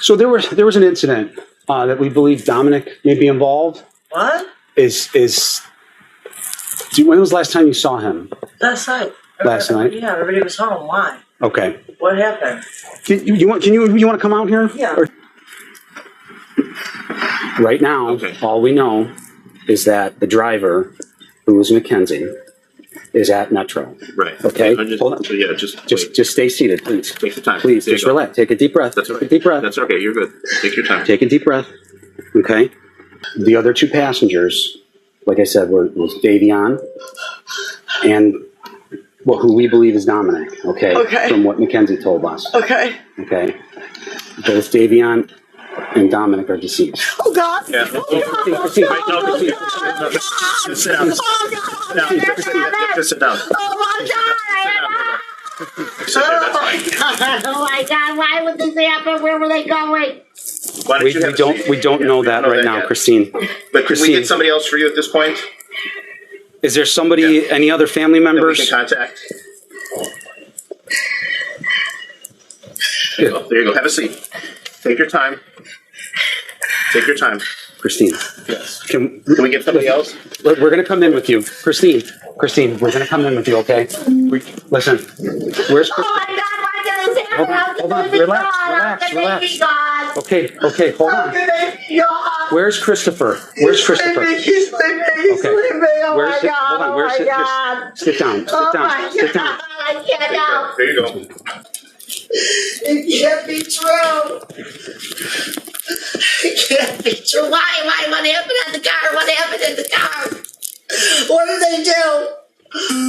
So there was an incident that we believe Dominic may be involved. What? When was the last time you saw him? Last night. Last night? Yeah, everybody was home. Why? Okay. What happened? You want to come out here? Yeah. Right now, all we know is that the driver, who was Mackenzie, is at Metro. Right. Okay. Hold on. So yeah, just stay seated, please. Take your time. Please, just relax. Take a deep breath. That's right. Take a deep breath. That's okay. You're good. Take your time. Take a deep breath. Okay. The other two passengers, like I said, was Davion and who we believe is Dominic. Okay. Okay. From what Mackenzie told us. Okay. Okay. Both Davion and Dominic are deceased. Oh, God. Yeah. Christine. Just sit down. Just sit down. Oh my God! Oh my God! Why would this happen? Where were they going? We don't know that right now, Christine. But could we get somebody else for you at this point? Is there somebody, any other family members? That we can contact. There you go. Have a seat. Take your time. Take your time. Christine. Yes. Can we get somebody else? We're going to come in with you. Christine, we're going to come in with you, okay? Listen, where's Christine? Oh my God! Why did this happen? Hold on. Relax. Okay, hold on. Where's Christopher? He's sleeping. He's sleeping. Oh my God. Hold on. Just sit down. I can't help. There you go. It can't be true. It can't be true. Why? What happened at the car? What happened in the car? What did they do?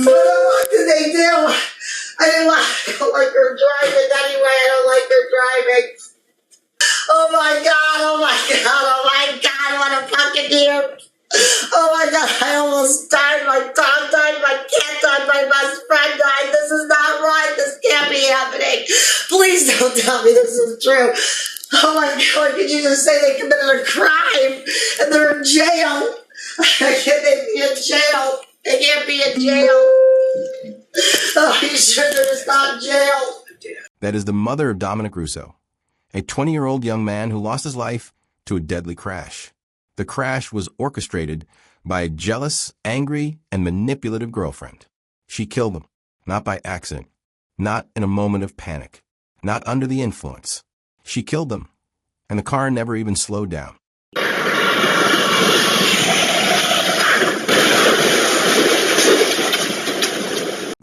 What did they do? I don't like her driving anyway. I don't like her driving. Oh my God. What a fucking deer. Oh my God, I almost died. My dog died. My cat died. My best friend died. This is not right. This can't be happening. Please don't tell me this is true. Oh my God, could you just say they committed a crime and they're in jail? Can they be in jail? They can't be in jail. Oh, you sure they're just not in jail? That is the mother of Dominic Russo, a 20-year-old young man who lost his life to a deadly crash. The crash was orchestrated by a jealous, angry, and manipulative girlfriend. She killed him, not by accident, not in a moment of panic, not under the influence. She killed them, and the car never even slowed down.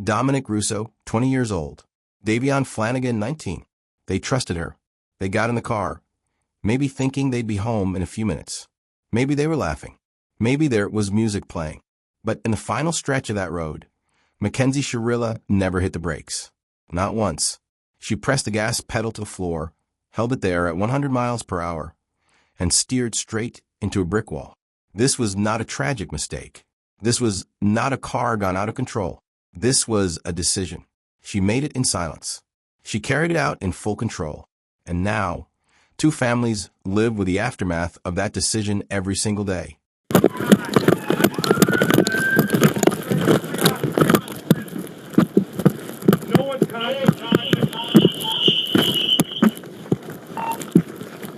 Dominic Russo, 20 years old. Davion Flanagan, 19. They trusted her. They got in the car, maybe thinking they'd be home in a few minutes. Maybe they were laughing. Maybe there was music playing. But in the final stretch of that road, Mackenzie Shirilla never hit the brakes. Not once. She pressed the gas pedal to the floor, held it there at 100 miles per hour, and steered straight into a brick wall. This was not a tragic mistake. This was not a car gone out of control. This was a decision. She made it in silence. She carried it out in full control. And now, two families live with the aftermath of that decision every single day.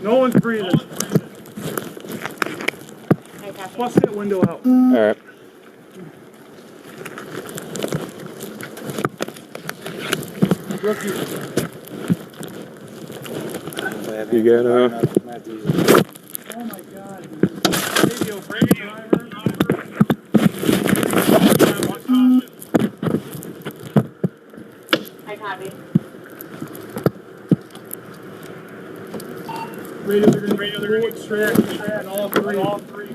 No one's breathing. Bust that window out. All right. Rookie. You got Oh my God. Radio. I copy. Radio, extract, all three.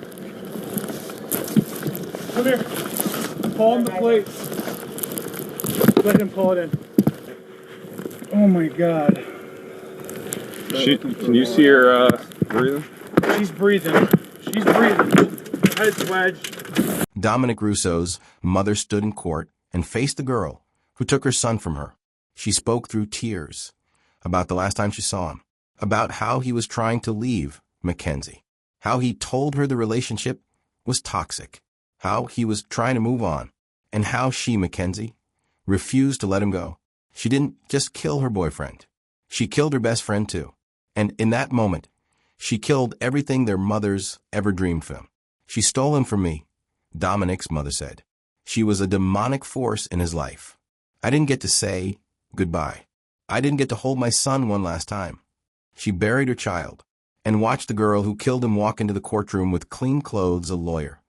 Come here. Pull him the plates. Let him pull it in. Oh my God. Can you see her breathing? She's breathing. Her head's wedged. Dominic Russo's mother stood in court and faced the girl who took her son from her. She spoke through tears about the last time she saw him, about how he was trying to leave Mackenzie, how he told her the relationship was toxic, how he was trying to move on, and how she, Mackenzie, refused to let him go. She didn't just kill her boyfriend. She killed her best friend too. And in that moment, she killed everything their mothers ever dreamed of him. She stole him from me, Dominic's mother said. She was a demonic force in his life. I didn't get to say goodbye. I didn't get to hold my son one last time. She buried her child and watched the girl who killed him walk into the courtroom with clean clothes, a lawyer,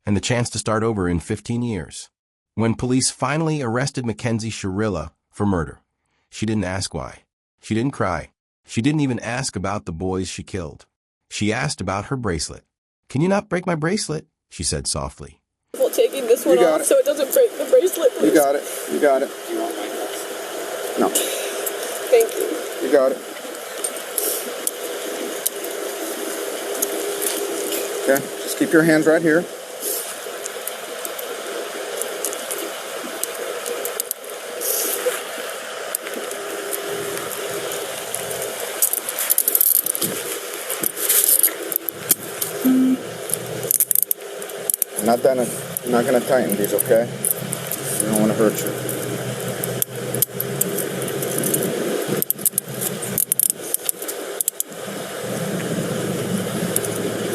and the chance to start over in 15 years. When police finally arrested Mackenzie Shirilla for murder, she didn't ask why. She didn't cry. She didn't even ask about the boys she killed. She asked about her bracelet. "Can you not break my bracelet?" she said softly. Well, taking this one off so it doesn't break the bracelet, please. You got it. You got it. Do you want my cuffs? No. Thank you. You got it. Okay, just keep your hands right here. I'm not gonna tighten these, okay? I don't want to hurt you.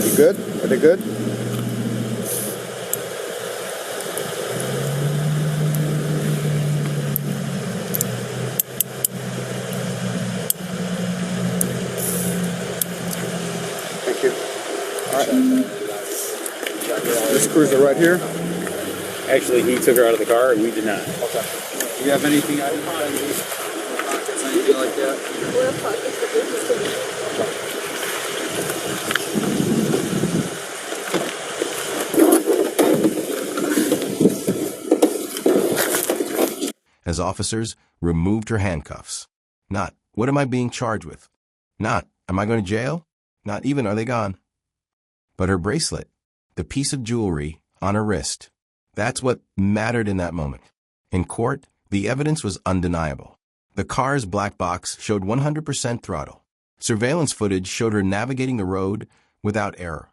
You good? Are they good? Thank you. All right. This screws are right here. Actually, he took her out of the car and we did not. Okay. Do you have anything I didn't find? Pockets, anything like that? We're in pockets, but this is As officers removed her handcuffs. Not, "What am I being charged with?" Not, "Am I going to jail?" Not even, "Are they gone?" But her bracelet, the piece of jewelry on her wrist, that's what mattered in that moment. In court, the evidence was undeniable. The car's black box showed 100% throttle. Surveillance footage showed her navigating the road without error.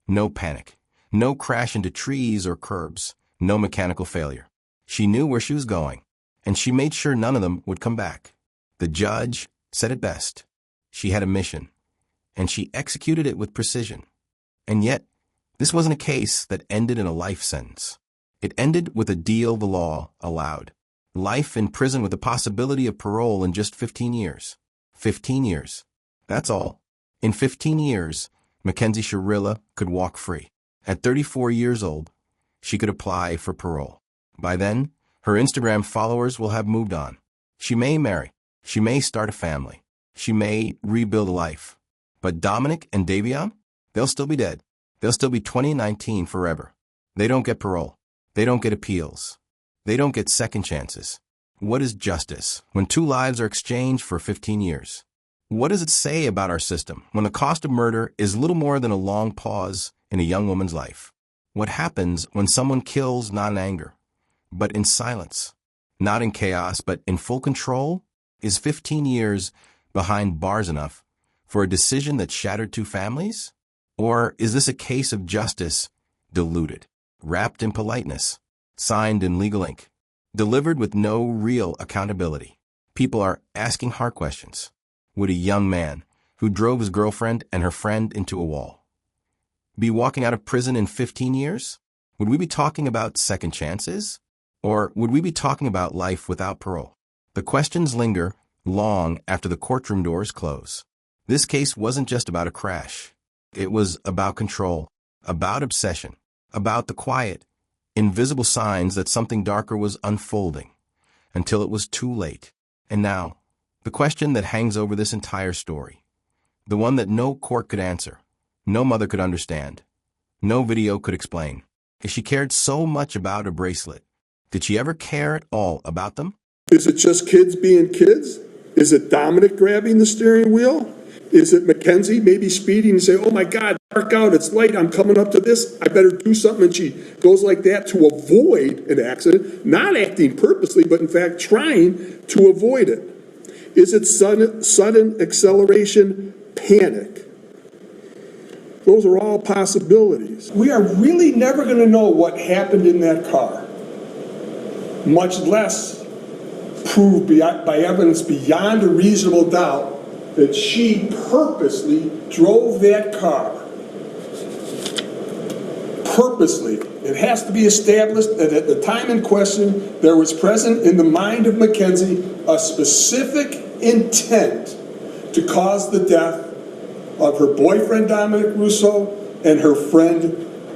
No panic. No crash into trees or curbs. No mechanical failure. She knew where she was going, and she made sure none of them would come back. The judge said it best. She had a mission, and she executed it with precision. And yet, this wasn't a case that ended in a life sentence. It ended with a deal the law allowed. Life in prison with the possibility of parole in just 15 years. 15 years. That's all. In 15 years, Mackenzie Shirilla could walk free. At 34 years old, she could apply for parole. By then, her Instagram followers will have moved on. She may marry. She may start a family. She may rebuild a life. But Dominic and Davion, they'll still be dead. They'll still be 2019 forever. They don't get parole. They don't get appeals. They don't get second chances. What is justice when two lives are exchanged for 15 years? What does it say about our system when the cost of murder is little more than a long pause in a young woman's life? What happens when someone kills not in anger, but in silence? Not in chaos, but in full control? Is 15 years behind bars enough for a decision that shattered two families? Or is this a case of justice diluted, wrapped in politeness, signed in legal ink, delivered with no real accountability? People are asking hard questions. Would a young man who drove his girlfriend and her friend into a wall be walking out of prison in 15 years? Would we be talking about second chances? Or would we be talking about life without parole? The questions linger long after the courtroom doors close. This case wasn't just about a crash. It was about control, about obsession, about the quiet, invisible signs that something darker was unfolding until it was too late. And now, the question that hangs over this entire story, the one that no court could answer, no mother could understand, no video could explain. If she cared so much about a bracelet, did she ever care at all about them? Is it just kids being kids? Is it Dominic grabbing the steering wheel? Is it Mackenzie maybe speeding and say, "Oh my God, dark out, it's late, I'm coming up to this, I better do something," and she goes like that to avoid an accident, not acting purposely, but in fact trying to avoid it? Is it sudden acceleration, panic? Those are all possibilities. We are really never going to know what happened in that car, much less prove by evidence beyond a reasonable doubt that she purposely drove that car. Purposely. It has to be established that at the time in question, there was present in the mind of Mackenzie a specific intent to cause the death of her boyfriend, Dominic Russo, and her friend,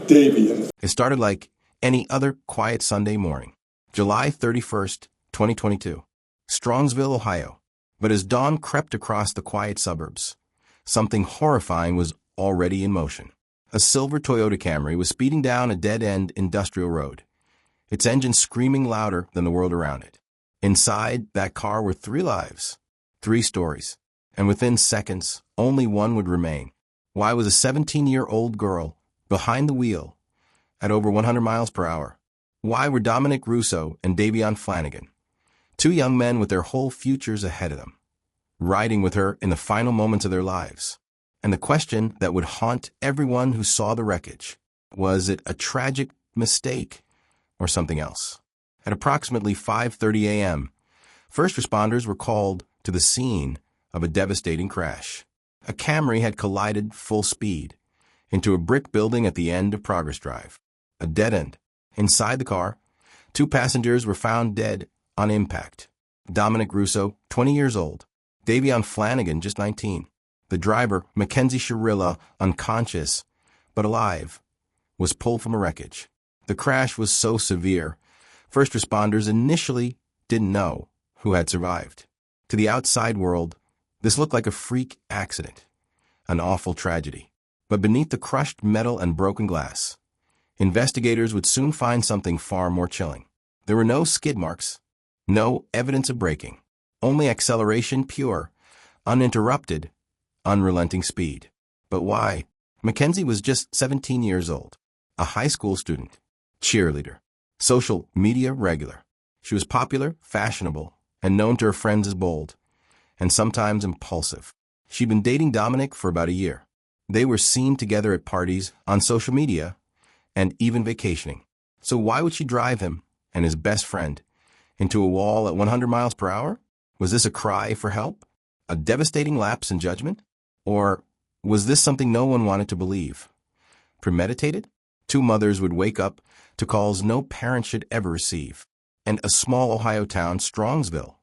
Davion. It started like any other quiet Sunday morning, July 31st, 2022, Strongsville, Ohio. But as dawn crept across the quiet suburbs, something horrifying was already in motion. A silver Toyota Camry was speeding down a dead-end industrial road, its engine screaming louder than the world around it. Inside that car were 3 lives, 3 stories, and within seconds, only one would remain. Why was a 17-year-old girl behind the wheel at over 100 miles per hour? Why were Dominic Russo and Davion Flanagan, 2 young men with their whole futures ahead of them, riding with her in the final moments of their lives? And the question that would haunt everyone who saw the wreckage, was it a tragic mistake or something else? At approximately 5:30 a.m., first responders were called to the scene of a devastating crash. A Camry had collided full speed into a brick building at the end of Progress Drive, a dead end. Inside the car, 2 passengers were found dead on impact. Dominic Russo, 20 years old, Davion Flanagan, just 19. The driver, Mackenzie Shirilla, unconscious but alive, was pulled from a wreckage. The crash was so severe, first responders initially didn't know who had survived. To the outside world, this looked like a freak accident, an awful tragedy. But beneath the crushed metal and broken glass, investigators would soon find something far more chilling. There were no skid marks, no evidence of braking, only acceleration, pure, uninterrupted, unrelenting speed. But why? Mackenzie was just 17 years old, a high school student, cheerleader, social media regular. She was popular, fashionable, and known to her friends as bold, and sometimes impulsive. She'd been dating Dominic for about a year. They were seen together at parties, on social media, and even vacationing. So why would she drive him and his best friend into a wall at 100 miles per hour? Was this a cry for help? A devastating lapse in judgment? Or was this something no one wanted to believe? Premeditated? 2 mothers would wake up to calls no parent should ever receive, and a small Ohio town, Strongsville,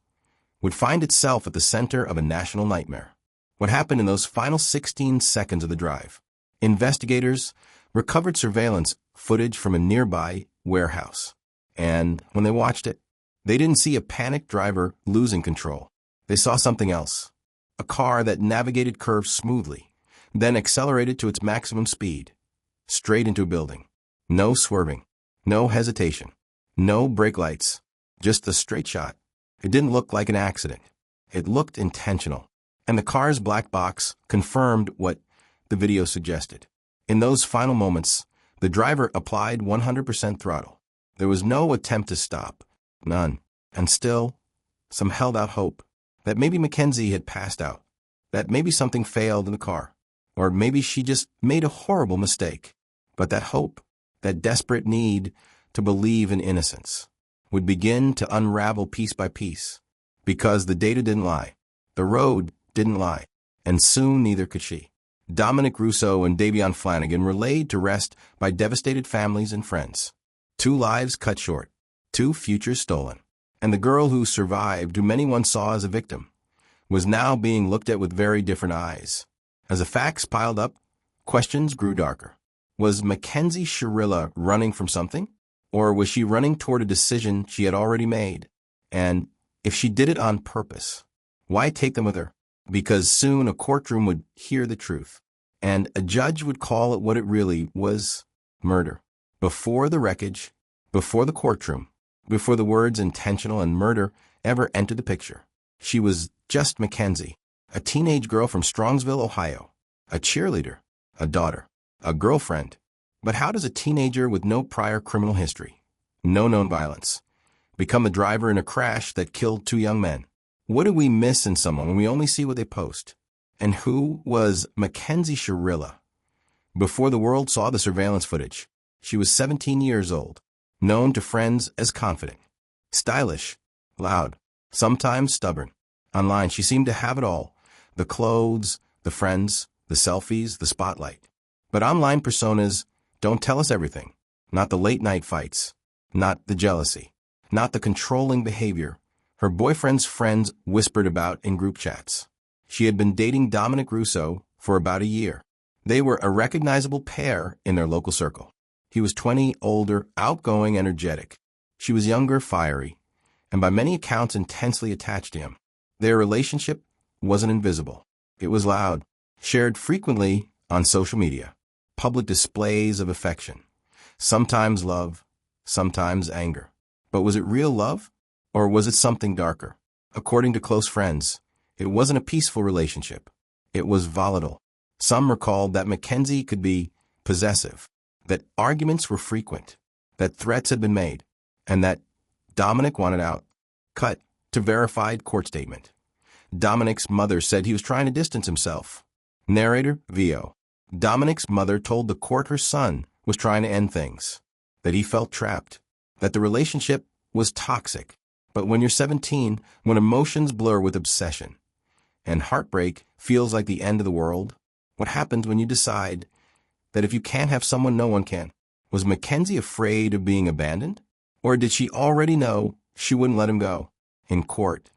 would find itself at the center of a national nightmare. What happened in those final 16 seconds of the drive? Investigators recovered surveillance footage from a nearby warehouse, and when they watched it, they didn't see a panicked driver losing control. They saw something else. A car that navigated curves smoothly, then accelerated to its maximum speed, straight into a building. No swerving, no hesitation, no brake lights, just a straight shot. It didn't look like an accident. It looked intentional. And the car's black box confirmed what the video suggested. In those final moments, the driver applied 100% throttle. There was no attempt to stop, none. And still, some held out hope that maybe Mackenzie had passed out, that maybe something failed in the car, or maybe she just made a horrible mistake. But that hope, that desperate need to believe in innocence, would begin to unravel piece by piece, because the data didn't lie, the road didn't lie, and soon neither could she. Dominic Russo and Davion Flanagan were laid to rest by devastated families and friends. 2 lives cut short, 2 futures stolen. And the girl who survived, who many once saw as a victim, was now being looked at with very different eyes. As the facts piled up, questions grew darker. Was Mackenzie Shirilla running from something? Or was she running toward a decision she had already made? And if she did it on purpose, why take them with her? Because soon a courtroom would hear the truth, and a judge would call it what it really was: murder. Before the wreckage, before the courtroom, before the words intentional and murder ever entered the picture, she was just Mackenzie, a teenage girl from Strongsville, Ohio, a cheerleader, a daughter, a girlfriend. But how does a teenager with no prior criminal history, no known violence, become the driver in a crash that killed 2 young men? What do we miss in someone when we only see what they post? And who was Mackenzie Shirilla? Before the world saw the surveillance footage, she was 17 years old, known to friends as confident, stylish, loud, sometimes stubborn. Online, she seemed to have it all: The clothes, the friends, the selfies, the spotlight. But online personas don't tell us everything. Not the late-night fights. Not the jealousy. Not the controlling behavior her boyfriend's friends whispered about in group chats. She had been dating Dominic Russo for about a year. They were a recognizable pair in their local circle. He was 20, older, outgoing, energetic. She was younger, fiery, and by many accounts intensely attached to him. Their relationship wasn't invisible. It was loud, shared frequently on social media, public displays of affection, sometimes love, sometimes anger. But was it real love, or was it something darker? According to close friends, it wasn't a peaceful relationship. It was volatile. Some recalled that Mackenzie could be possessive, that arguments were frequent, that threats had been made, and that Dominic wanted out. Cut to verified court statement. Dominic's mother said he was trying to distance himself. Narrator, VO. Dominic's mother told the court her son was trying to end things, that he felt trapped, that the relationship was toxic. But when you're 17, when emotions blur with obsession, and heartbreak feels like the end of the world, what happens when you decide that if you can't have someone, no one can? Was Mackenzie afraid of being abandoned? Or did she already know she wouldn't let him go? In court,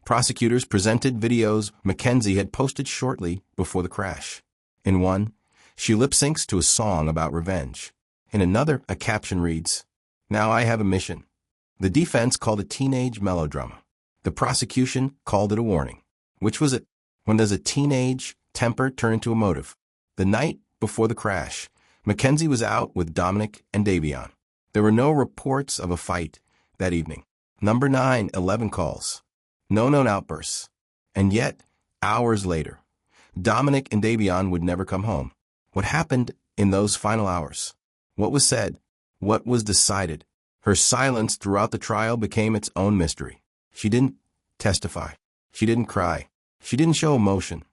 prosecutors presented videos Mackenzie had posted shortly before the crash. In one, she lip-syncs to a song about revenge. In another, a caption reads, "Now I have a mission." The defense called it teenage melodrama. The prosecution called it a warning. Which was it? When does a teenage temper turn into a motive? The night before the crash, Mackenzie was out with Dominic and Davion. There were no reports of a fight that evening. Number 911 calls. No known outbursts. And yet, hours later, Dominic and Davion would never come home. What happened in those final hours? What was said? What was decided? Her silence throughout the trial became its own mystery. She didn't testify. She didn't cry. She didn't show emotion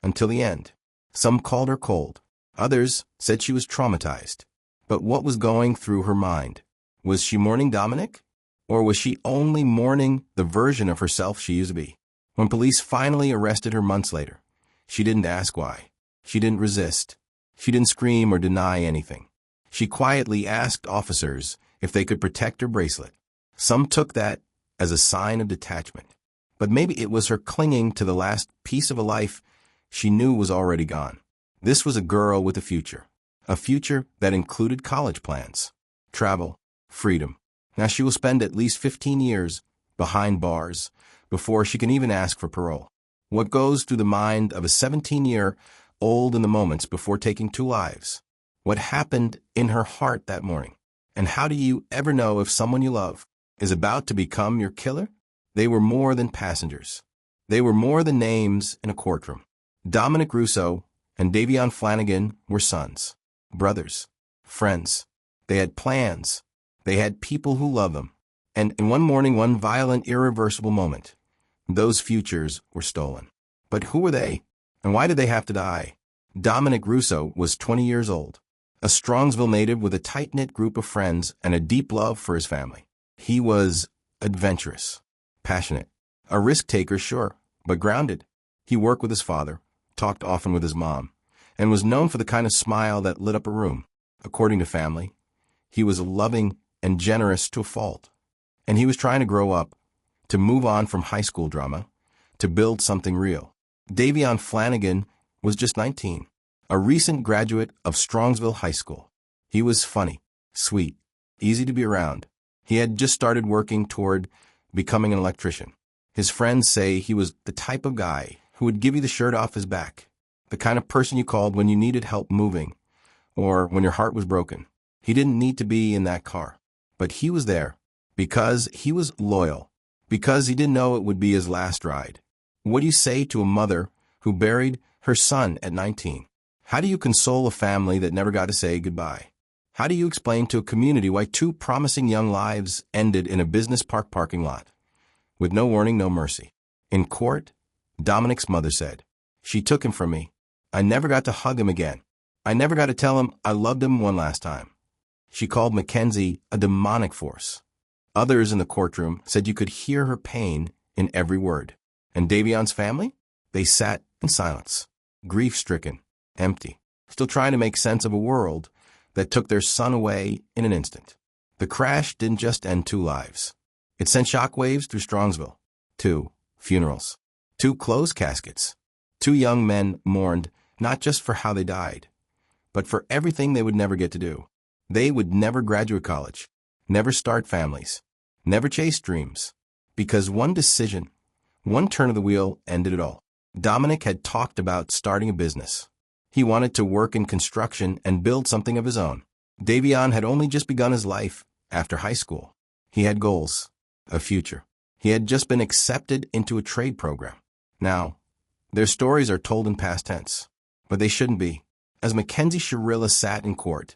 until the end. Some called her cold. Others said she was traumatized. But what was going through her mind? Was she mourning Dominic? Or was she only mourning the version of herself she used to be? When police finally arrested her months later, she didn't ask why. She didn't resist. She didn't scream or deny anything. She quietly asked officers if they could protect her bracelet. Some took that as a sign of detachment. But maybe it was her clinging to the last piece of a life she knew was already gone. This was a girl with a future that included college plans, travel, freedom. Now she will spend at least 15 years behind bars before she can even ask for parole. What goes through the mind of a 17-year-old in the moments before taking 2 lives? What happened in her heart that morning? And how do you ever know if someone you love is about to become your killer? They were more than passengers. They were more than names in a courtroom. Dominic Russo and Davion Flanagan were sons, brothers, friends. They had plans. They had people who loved them. And in one morning, one violent, irreversible moment, those futures were stolen. But who were they? And why did they have to die? Dominic Russo was 20 years old, a Strongsville native with a tight-knit group of friends and a deep love for his family. He was adventurous, passionate, a risk-taker, sure, but grounded. He worked with his father, talked often with his mom, and was known for the kind of smile that lit up a room. According to family, he was loving and generous to a fault. And he was trying to grow up, to move on from high school drama, to build something real. Davion Flanagan was just 19, a recent graduate of Strongsville High School. He was funny, sweet, easy to be around. He had just started working toward becoming an electrician. His friends say he was the type of guy who would give you the shirt off his back, the kind of person you called when you needed help moving or when your heart was broken. He didn't need to be in that car, but he was there because he was loyal, because he didn't know it would be his last ride. What do you say to a mother who buried her son at 19? How do you console a family that never got to say goodbye? How do you explain to a community why 2 promising young lives ended in a business park parking lot? With no warning, no mercy. In court, Dominic's mother said, "She took him from me. I never got to hug him again. I never got to tell him I loved him one last time." She called Mackenzie a demonic force. Others in the courtroom said you could hear her pain in every word. And Davion's family? They sat in silence, grief-stricken, empty, still trying to make sense of a world that took their son away in an instant. The crash didn't just end 2 lives. It sent shockwaves through Strongsville. 2 funerals, 2 closed caskets. 2 young men mourned not just for how they died, but for everything they would never get to do. They would never graduate college, never start families, never chase dreams, because one decision, one turn of the wheel ended it all. Dominic had talked about starting a business. He wanted to work in construction and build something of his own. Davion had only just begun his life after high school. He had goals, a future. He had just been accepted into a trade program. Now, their stories are told in past tense, but they shouldn't be. As Mackenzie Shirilla sat in court,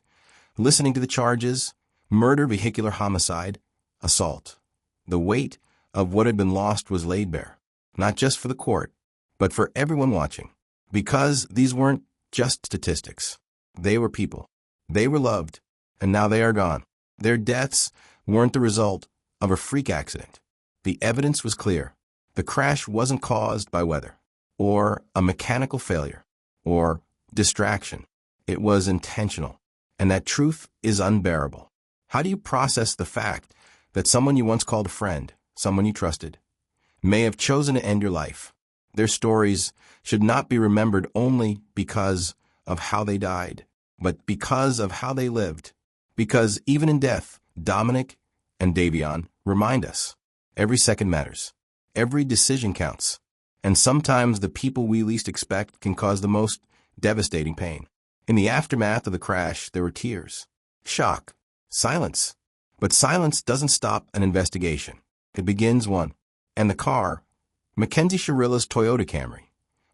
listening to the charges, murder, vehicular homicide, assault, the weight of what had been lost was laid bare, not just for the court, but for everyone watching, because these weren't just statistics. They were people. They were loved, and now they are gone. Their deaths weren't the result of a freak accident. The evidence was clear. The crash wasn't caused by weather, or a mechanical failure, or distraction. It was intentional, and that truth is unbearable. How do you process the fact that someone you once called a friend, someone you trusted, may have chosen to end your life? Their stories should not be remembered only because of how they died, but because of how they lived. Because even in death, Dominic and Davion remind us, every second matters. Every decision counts. And sometimes the people we least expect can cause the most devastating pain. In the aftermath of the crash, there were tears, shock, silence. But silence doesn't stop an investigation. It begins one. And the car, Mackenzie Shirilla's Toyota Camry,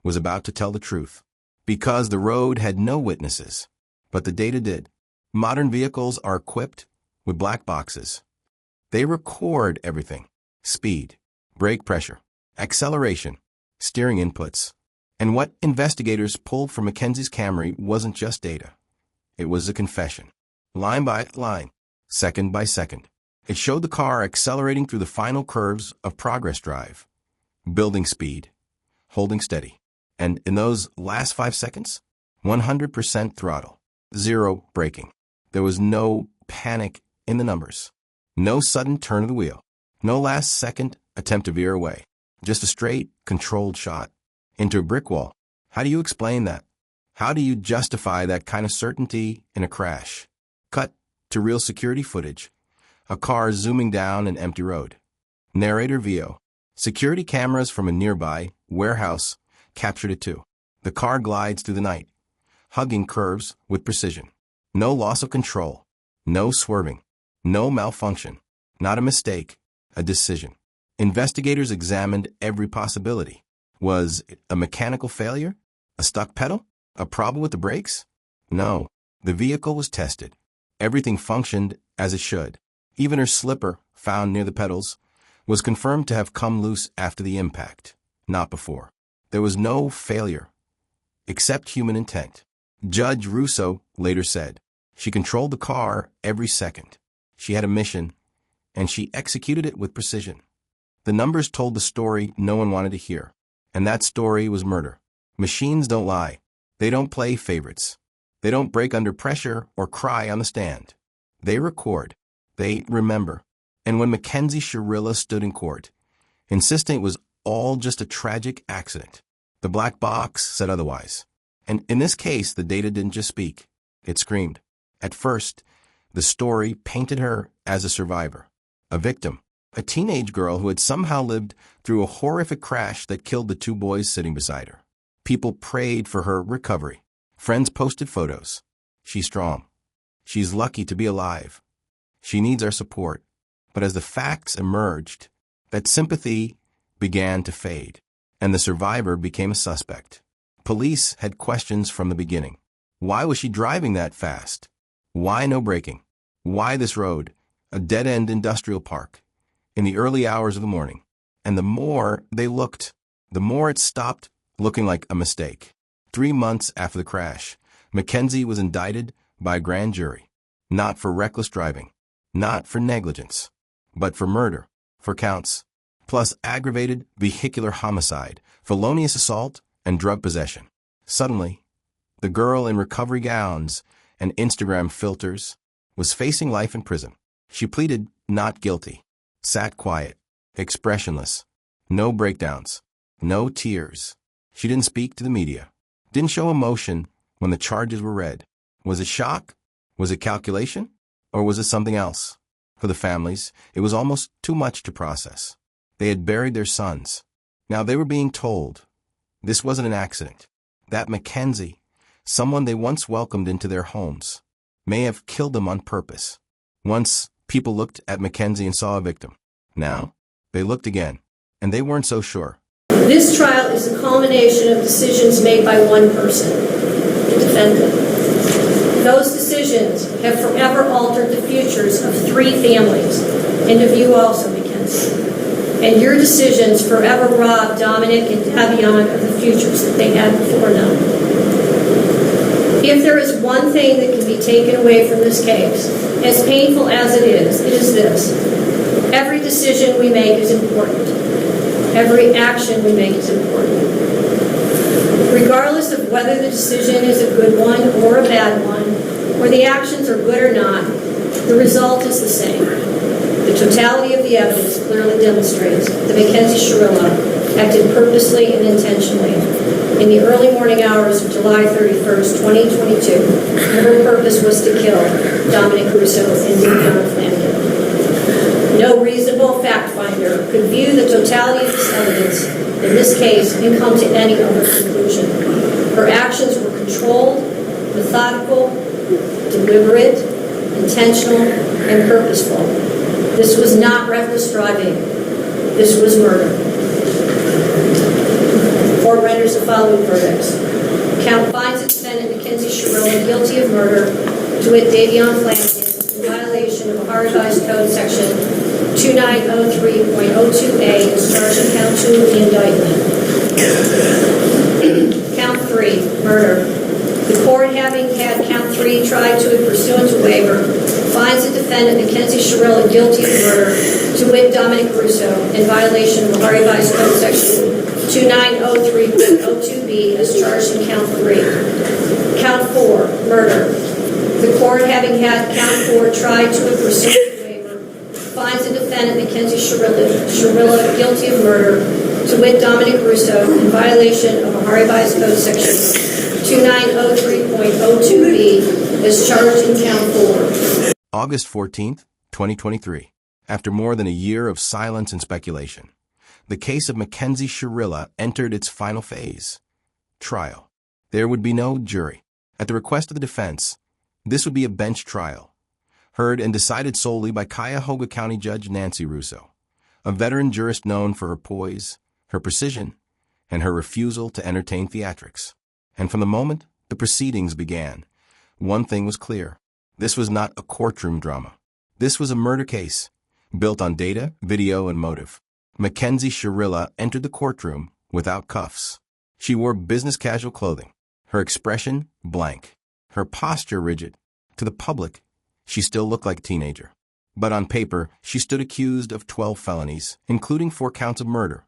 was about to tell the truth. Because the road had no witnesses, but the data did. Modern vehicles are equipped with black boxes. They record everything: speed, brake pressure, acceleration, steering inputs. And what investigators pulled from Mackenzie's Camry wasn't just data. It was a confession. Line by line, second by second. It showed the car accelerating through the final curves of progress drive, building speed, holding steady. And in those last 5 seconds, 100% throttle, 0 braking. There was no panic in the numbers, no sudden turn of the wheel, no last-second attempt to veer away, just a straight, controlled shot into a brick wall. How do you explain that? How do you justify that kind of certainty in a crash? Cut to real security footage, a car zooming down an empty road. Narrator VO. Security cameras from a nearby warehouse captured it too. The car glides through the night, hugging curves with precision. No loss of control, no swerving, no malfunction, not a mistake, a decision. Investigators examined every possibility. Was it a mechanical failure? A stuck pedal? A problem with the brakes? No. The vehicle was tested. Everything functioned as it should. Even her slipper, found near the pedals, was confirmed to have come loose after the impact, not before. There was no failure, except human intent. Judge Russo later said, she controlled the car every second. She had a mission, and she executed it with precision. The numbers told the story no one wanted to hear, and that story was murder. Machines don't lie. They don't play favorites. They don't break under pressure or cry on the stand. They record. They remember. And when Mackenzie Shirilla stood in court, insisting it was all just a tragic accident, the black box said otherwise. And in this case, the data didn't just speak. It screamed. At first, the story painted her as a survivor, a victim, a teenage girl who had somehow lived through a horrific crash that killed the 2 boys sitting beside her. People prayed for her recovery. Friends posted photos. She's strong. She's lucky to be alive. She needs our support. But as the facts emerged, that sympathy began to fade, and the survivor became a suspect. Police had questions from the beginning. Why was she driving that fast? Why no braking? Why this road, a dead-end industrial park, in the early hours of the morning? And the more they looked, the more it stopped looking like a mistake. 3 months after the crash, Mackenzie was indicted by a grand jury, not for reckless driving, not for negligence, but for murder, 4 counts, plus aggravated vehicular homicide, felonious assault, and drug possession. Suddenly, the girl in recovery gowns and Instagram filters was facing life in prison. She pleaded not guilty, sat quiet, expressionless, no breakdowns, no tears. She didn't speak to the media, didn't show emotion when the charges were read. Was it shock? Was it calculation? Or was it something else? For the families, it was almost too much to process. They had buried their sons. Now they were being told this wasn't an accident, that Mackenzie, someone they once welcomed into their homes, may have killed them on purpose. Once, people looked at Mackenzie and saw a victim. Now, they looked again, and they weren't so sure. This trial is a culmination of decisions made by one person, the defendant. Those decisions have forever altered the futures of 3 families, and of you also, Mackenzie. And your decisions forever robbed Dominic and Davion of the futures that they had before now. If there is one thing that can be taken away from this case, as painful as it is this. Every decision we make is important. Every action we make is important. Regardless of whether the decision is a good one or a bad one, or the actions are good or not, the result is the same. The totality of the evidence clearly demonstrates that Mackenzie Shirilla acted purposely and intentionally in the early morning hours of July 31st, 2022, and her purpose was to kill Dominic Russo and Davion Flanagan. No reasonable fact finder could view the totality of this evidence in this case and come to any other conclusion. Her actions were controlled, methodical, deliberate, intentional, and purposeful. This was not reckless driving. This was murder. Court renders the following verdicts. Count finds the defendant Mackenzie Shirilla guilty of murder, to wit Davion Flanagan, in violation of Ohio Revised Code Section 2903.02a, as charged in Count 2 of the indictment. Count 3, murder. The court, having had Count 3 tried to it pursuant to waiver, finds the defendant Mackenzie Shirilla guilty of murder, to wit Dominic Russo, in violation of Ohio Revised Code Section 2903.02b, as charged in Count 3. Count 4, murder. The court, having had Count 4 tried to it pursuant to waiver, finds the defendant Mackenzie Shirilla guilty of murder, to wit Dominic Russo, in violation of Ohio Revised Code Section 2903.02b, as charged in Count 4. August 14th, 2023. After more than a year of silence and speculation, the case of Mackenzie Shirilla entered its final phase, trial. There would be no jury. At the request of the defense, this would be a bench trial, heard and decided solely by Cuyahoga County Judge Nancy Russo, a veteran jurist known for her poise, her precision, and her refusal to entertain theatrics. And from the moment the proceedings began, one thing was clear. This was not a courtroom drama. This was a murder case, built on data, video, and motive. Mackenzie Shirilla entered the courtroom without cuffs. She wore business casual clothing, her expression blank, her posture rigid. To the public, she still looked like a teenager. But on paper, she stood accused of 12 felonies, including 4 counts of murder,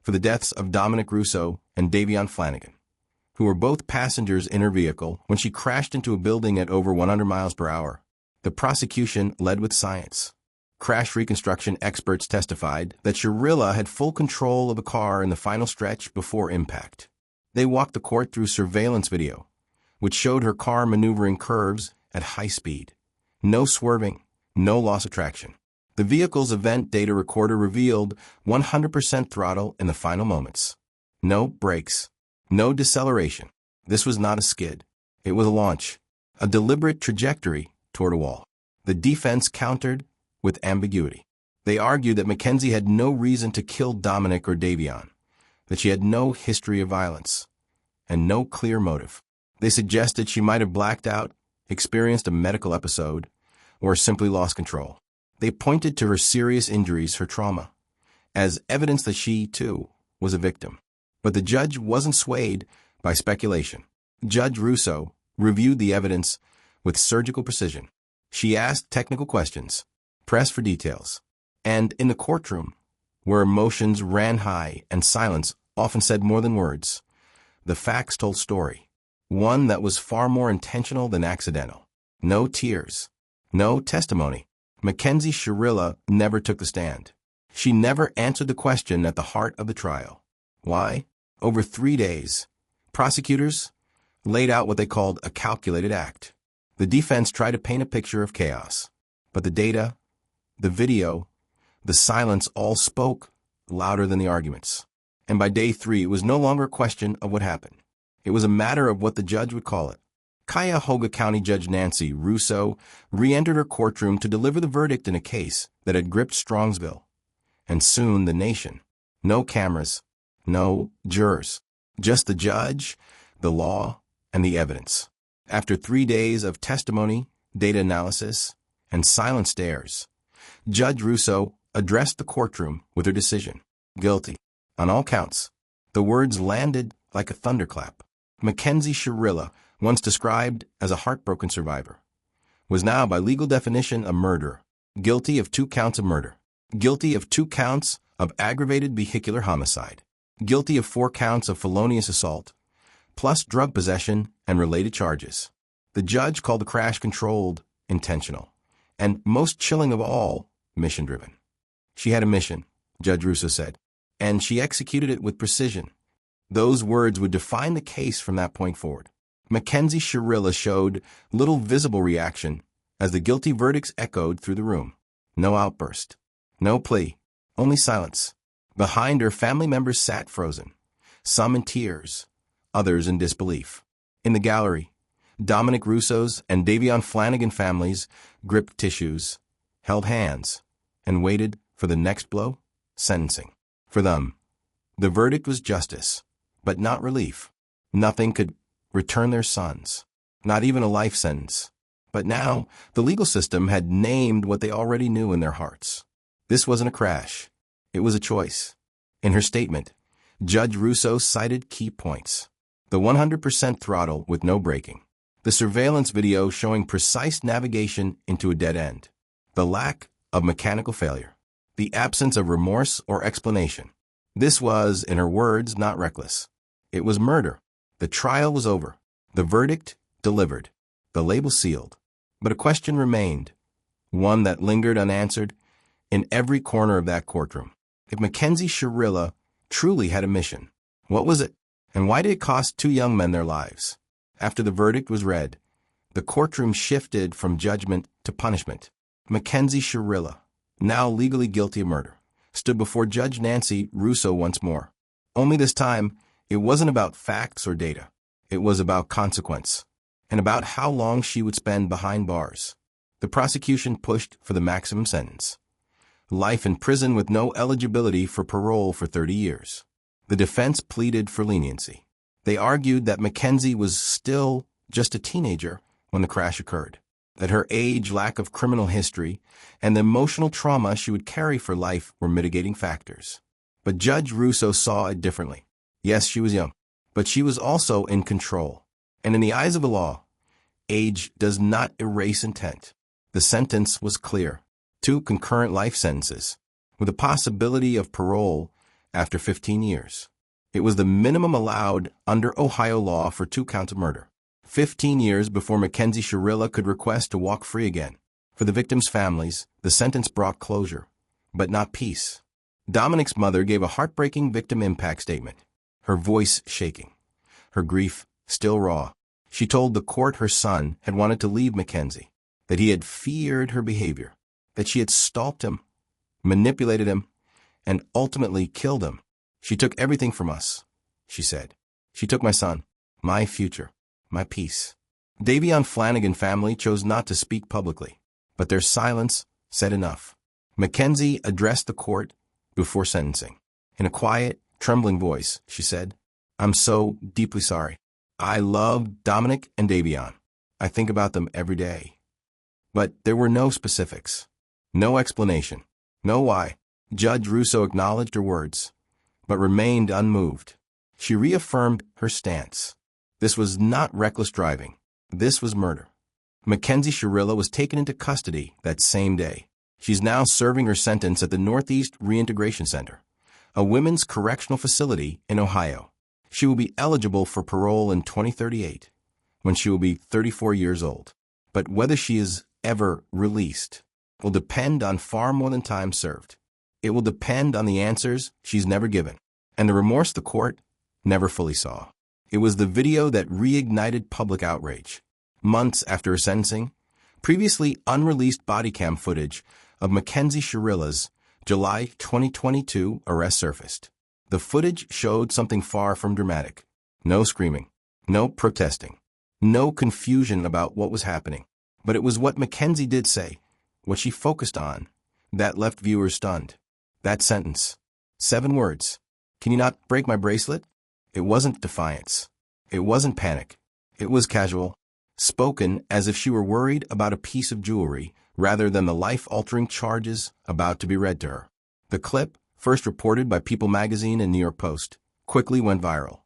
for the deaths of Dominic Russo and Davion Flanagan, who were both passengers in her vehicle when she crashed into a building at over 100 miles per hour. The prosecution led with science. Crash reconstruction experts testified that Shirilla had full control of the car in the final stretch before impact. They walked the court through surveillance video, which showed her car maneuvering curves at high speed. No swerving, no loss of traction. The vehicle's event data recorder revealed 100% throttle in the final moments. No brakes, no deceleration. This was not a skid. It was a launch, a deliberate trajectory toward a wall. The defense countered with ambiguity. They argued that Mackenzie had no reason to kill Dominic or Davion, that she had no history of violence, and no clear motive. They suggested she might have blacked out, experienced a medical episode, or simply lost control. They pointed to her serious injuries, her trauma, as evidence that she, too, was a victim. But the judge wasn't swayed by speculation. Judge Russo reviewed the evidence with surgical precision. She asked technical questions, pressed for details, and in the courtroom, where emotions ran high and silence often said more than words, The facts told story. One that was far more intentional than accidental. No tears. No testimony. Mackenzie Shirilla never took the stand. She never answered the question at the heart of the trial. Why? Over 3 days, prosecutors laid out what they called a calculated act. The defense tried to paint a picture of chaos. But the data, the video, the silence all spoke louder than the arguments. And by day 3, it was no longer a question of what happened. It was a matter of what the judge would call it. Cuyahoga County Judge Nancy Russo re-entered her courtroom to deliver the verdict in a case that had gripped Strongsville. And soon the nation. No cameras, no jurors. Just the judge, the law, and the evidence. After 3 days of testimony, data analysis, and silent stares, Judge Russo addressed the courtroom with her decision. Guilty. On all counts. The words landed like a thunderclap. Mackenzie Shirilla, once described as a heartbroken survivor, was now by legal definition a murderer. Guilty of 2 counts of murder. Guilty of 2 counts of aggravated vehicular homicide. Guilty of 4 counts of felonious assault, plus drug possession and related charges. The judge called the crash controlled, intentional, and most chilling of all, mission-driven. She had a mission, Judge Russo said, and she executed it with precision. Those words would define the case from that point forward. Mackenzie Shirilla showed little visible reaction as the guilty verdicts echoed through the room. No outburst. No plea. Only silence. Behind her, family members sat frozen, some in tears, others in disbelief. In the gallery, Dominic Russo's and Davion Flanagan families gripped tissues, held hands, and waited for the next blow, sentencing. For them, the verdict was justice, but not relief. Nothing could return their sons, not even a life sentence. But now, the legal system had named what they already knew in their hearts. This wasn't a crash. It was a choice. In her statement, Judge Russo cited key points. The 100% throttle with no braking. The surveillance video showing precise navigation into a dead end. The lack of mechanical failure. The absence of remorse or explanation. This was, in her words, not reckless. It was murder. The trial was over. The verdict delivered. The label sealed. But a question remained, one that lingered unanswered in every corner of that courtroom. If Mackenzie Shirilla truly had a mission, what was it? And why did it cost 2 young men their lives? After the verdict was read, the courtroom shifted from judgment to punishment. Mackenzie Shirilla, now legally guilty of murder, stood before Judge Nancy Russo once more. Only this time, it wasn't about facts or data. It was about consequence, and about how long she would spend behind bars. The prosecution pushed for the maximum sentence. Life in prison with no eligibility for parole for 30 years. The defense pleaded for leniency. They argued that Mackenzie was still just a teenager when the crash occurred, that her age, lack of criminal history, and the emotional trauma she would carry for life were mitigating factors. But Judge Russo saw it differently. Yes, she was young, but she was also in control. And in the eyes of the law, age does not erase intent. The sentence was clear. 2 concurrent life sentences, with a possibility of parole after 15 years. It was the minimum allowed under Ohio law for 2 counts of murder. 15 years before Mackenzie Shirilla could request to walk free again. For the victims' families, the sentence brought closure, but not peace. Dominic's mother gave a heartbreaking victim impact statement, her voice shaking, her grief still raw. She told the court her son had wanted to leave Mackenzie, that he had feared her behavior, that she had stalked him, manipulated him, and ultimately killed him. She took everything from us, she said. She took my son, my future, my peace. Davion Flanagan family chose not to speak publicly, but their silence said enough. Mackenzie addressed the court before sentencing. In a quiet, trembling voice, she said, "I'm so deeply sorry. I love Dominic and Davion. I think about them every day." But there were no specifics. No explanation. No why. Judge Russo acknowledged her words, but remained unmoved. She reaffirmed her stance. This was not reckless driving. This was murder. Mackenzie Shirilla was taken into custody that same day. She's now serving her sentence at the Northeast Reintegration Center, a women's correctional facility in Ohio. She will be eligible for parole in 2038, when she will be 34 years old. But whether she is ever released will depend on far more than time served. It will depend on the answers she's never given, and the remorse the court never fully saw. It was the video that reignited public outrage. Months after her sentencing, previously unreleased bodycam footage of Mackenzie Shirilla's July 2022 arrest surfaced. The footage showed something far from dramatic. No screaming, no protesting, no confusion about what was happening. But it was what Mackenzie did say, what she focused on, that left viewers stunned. That sentence. 7 words. Can you not break my bracelet? It wasn't defiance. It wasn't panic. It was casual, spoken as if she were worried about a piece of jewelry rather than the life-altering charges about to be read to her. The clip, first reported by People magazine and New York Post, quickly went viral,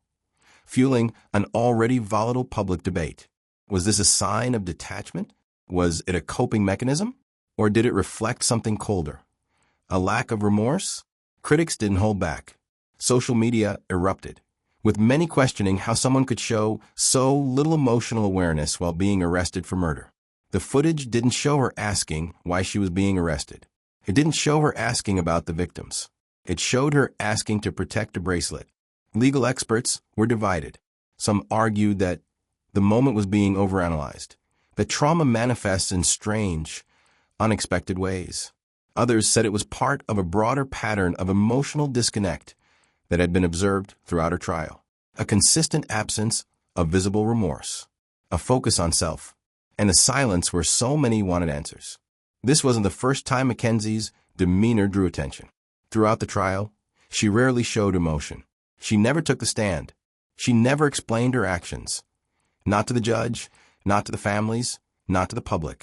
fueling an already volatile public debate. Was this a sign of detachment? Was it a coping mechanism? Or did it reflect something colder? A lack of remorse? Critics didn't hold back. Social media erupted, with many questioning how someone could show so little emotional awareness while being arrested for murder. The footage didn't show her asking why she was being arrested. It didn't show her asking about the victims. It showed her asking to protect a bracelet. Legal experts were divided. Some argued that the moment was being overanalyzed, that trauma manifests in strange, unexpected ways. Others said it was part of a broader pattern of emotional disconnect that had been observed throughout her trial. A consistent absence of visible remorse, a focus on self, and a silence where so many wanted answers. This wasn't the first time Mackenzie's demeanor drew attention. Throughout the trial, she rarely showed emotion. She never took the stand. She never explained her actions. Not to the judge, not to the families, not to the public.